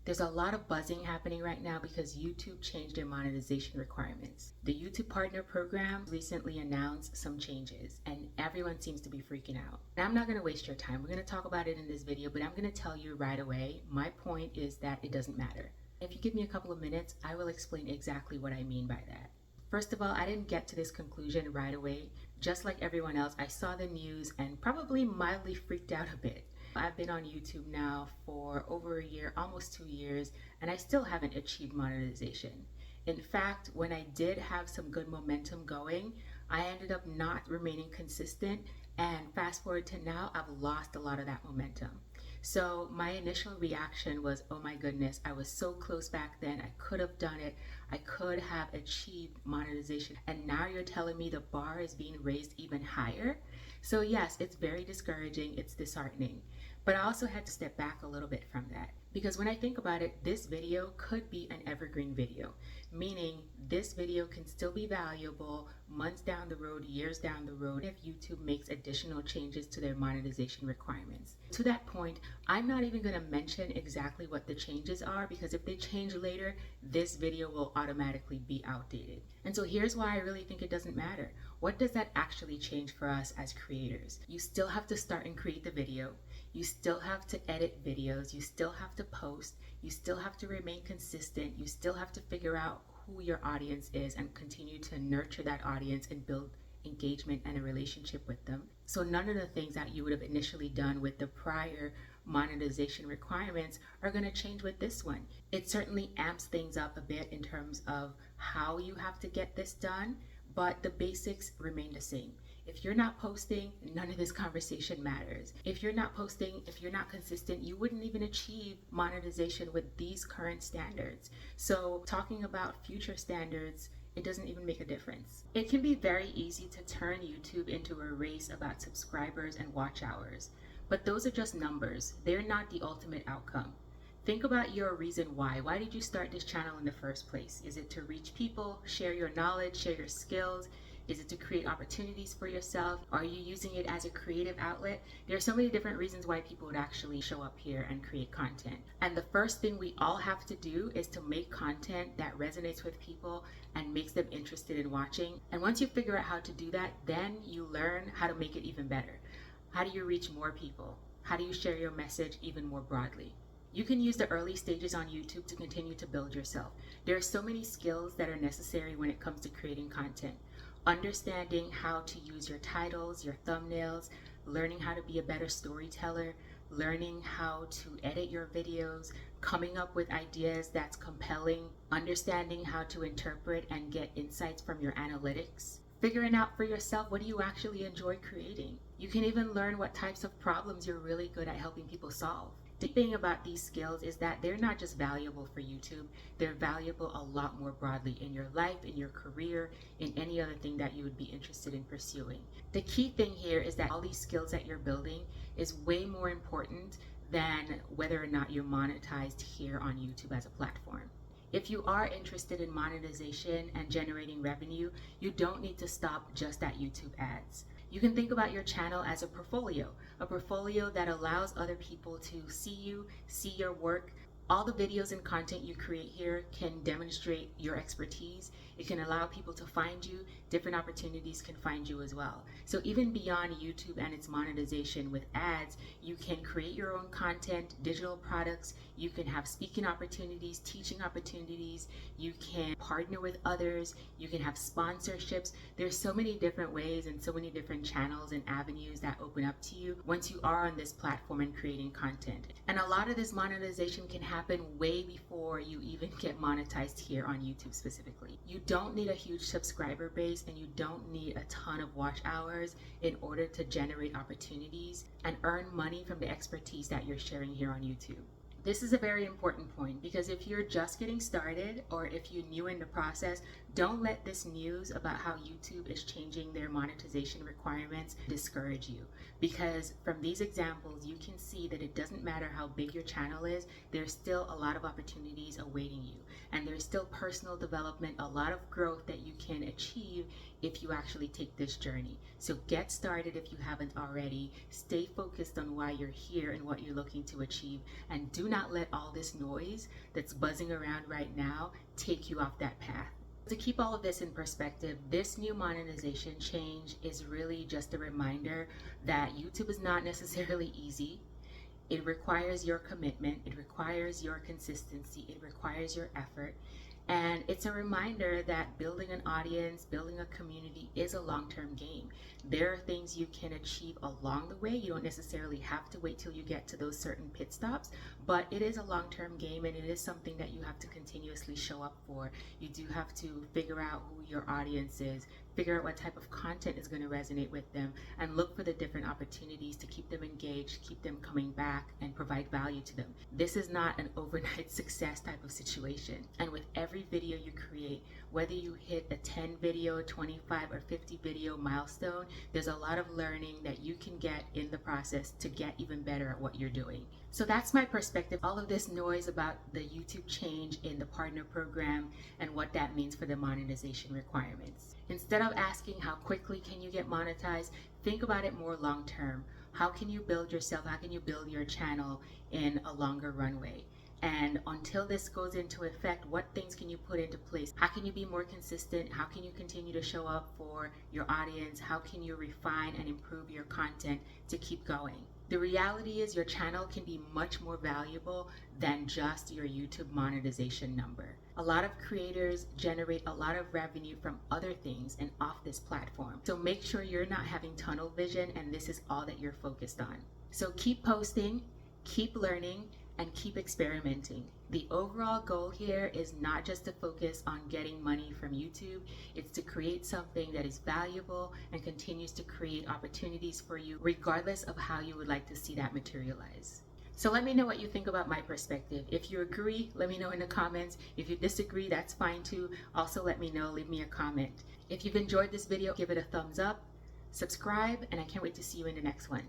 There's a lot of buzzing happening right now because YouTube changed their monetization requirements. The YouTube Partner Program recently announced some changes and everyone seems to be freaking out. Now, I'm not going to waste your time. We're going to talk about it in this video, but I'm going to tell you right away, my point is that it doesn't matter. If you give me a couple of minutes, I will explain exactly what I mean by that. First of all, I didn't get to this conclusion right away. Just like everyone else, I saw the news and probably mildly freaked out a bit. I've been on YouTube now for over a year, almost 2 years, and I still haven't achieved monetization. In fact, when I did have some good momentum going, I ended up not remaining consistent, and fast forward to now, I've lost a lot of that momentum. So my initial reaction was, oh my goodness, I was so close back then, I could have done it, I could have achieved monetization, and now you're telling me the bar is being raised even higher? So yes, it's very discouraging, it's disheartening. But I also had to step back a little bit from that, because when I think about it, this video could be an evergreen video, meaning this video can still be valuable months down the road, years down the road, if YouTube makes additional changes to their monetization requirements. To that point, I'm not even going to mention exactly what the changes are, because if they change later, this video will automatically be outdated. And so here's why I really think it doesn't matter. What does that actually change for us as creators? You still have to start and create the video. You still have to edit videos, you still have to post, you still have to remain consistent, you still have to figure out who your audience is and continue to nurture that audience and build engagement and a relationship with them. So none of the things that you would have initially done with the prior monetization requirements are going to change with this one. It certainly amps things up a bit in terms of how you have to get this done, but the basics remain the same. If you're not posting, none of this conversation matters. If you're not posting, if you're not consistent, you wouldn't even achieve monetization with these current standards. So talking about future standards, it doesn't even make a difference. It can be very easy to turn YouTube into a race about subscribers and watch hours, but those are just numbers. They're not the ultimate outcome. Think about your reason why. Why did you start this channel in the first place? Is it to reach people, share your knowledge, share your skills? Is it to create opportunities for yourself? Are you using it as a creative outlet? There are so many different reasons why people would actually show up here and create content. And the first thing we all have to do is to make content that resonates with people and makes them interested in watching. And once you figure out how to do that, then you learn how to make it even better. How do you reach more people? How do you share your message even more broadly? You can use the early stages on YouTube to continue to build yourself. There are so many skills that are necessary when it comes to creating content. Understanding how to use your titles, your thumbnails, learning how to be a better storyteller, learning how to edit your videos, coming up with ideas that's compelling, understanding how to interpret and get insights from your analytics, figuring out for yourself what do you actually enjoy creating. You can even learn what types of problems you're really good at helping people solve. The thing about these skills is that they're not just valuable for YouTube, they're valuable a lot more broadly in your life, in your career, in any other thing that you would be interested in pursuing. The key thing here is that all these skills that you're building is way more important than whether or not you're monetized here on YouTube as a platform. If you are interested in monetization and generating revenue, you don't need to stop just at YouTube ads. You can think about your channel as a portfolio that allows other people to see you, see your work. All the videos and content you create here can demonstrate your expertise. It can allow people to find you. Different opportunities can find you as well. So even beyond YouTube and its monetization with ads, you can create your own content, digital products. You can have speaking opportunities, teaching opportunities. You can partner with others. You can have sponsorships. There's so many different ways and so many different channels and avenues that open up to you once you are on this platform and creating content. And a lot of this monetization can happen way before you even get monetized here on YouTube specifically. You don't need a huge subscriber base and you don't need a ton of watch hours in order to generate opportunities and earn money from the expertise that you're sharing here on YouTube. This is a very important point because if you're just getting started or if you're new in the process, don't let this news about how YouTube is changing their monetization requirements discourage you. Because from these examples, you can see that it doesn't matter how big your channel is, there's still a lot of opportunities awaiting you. And there's still personal development, a lot of growth that you can achieve if you actually take this journey. So get started if you haven't already. Stay focused on why you're here and what you're looking to achieve. And do not let all this noise that's buzzing around right now take you off that path. To keep all of this in perspective, this new monetization change is really just a reminder that YouTube is not necessarily easy. It requires your commitment, it requires your consistency, it requires your effort. And it's a reminder that building an audience, building a community is a long-term game. There are things you can achieve along the way. You don't necessarily have to wait till you get to those certain pit stops, but it is a long-term game, and it is something that you have to continuously show up for. You do have to figure out who your audience is, figure out what type of content is going to resonate with them, and look for the different opportunities to keep them engaged, keep them coming back, and provide value to them. This is not an overnight success type of situation. And with every video you create, whether you hit a 10 video, 25 or 50 video milestone, there's a lot of learning that you can get in the process to get even better at what you're doing. So that's my perspective. All of this noise about the YouTube change in the partner program and what that means for the monetization requirements. Instead of asking how quickly can you get monetized, think about it more long term. How can you build yourself? How can you build your channel in a longer runway? And until this goes into effect, what things can you put into place? How can you be more consistent? How can you continue to show up for your audience? How can you refine and improve your content to keep going? The reality is your channel can be much more valuable than just your YouTube monetization number. A lot of creators generate a lot of revenue from other things and off this platform. So make sure you're not having tunnel vision and this is all that you're focused on. So keep posting, keep learning, and keep experimenting. The overall goal here is not just to focus on getting money from YouTube, it's to create something that is valuable and continues to create opportunities for you regardless of how you would like to see that materialize. So let me know what you think about my perspective. If you agree, let me know in the comments. If you disagree, that's fine too. Also let me know, leave me a comment. If you've enjoyed this video, give it a thumbs up, subscribe, and I can't wait to see you in the next one.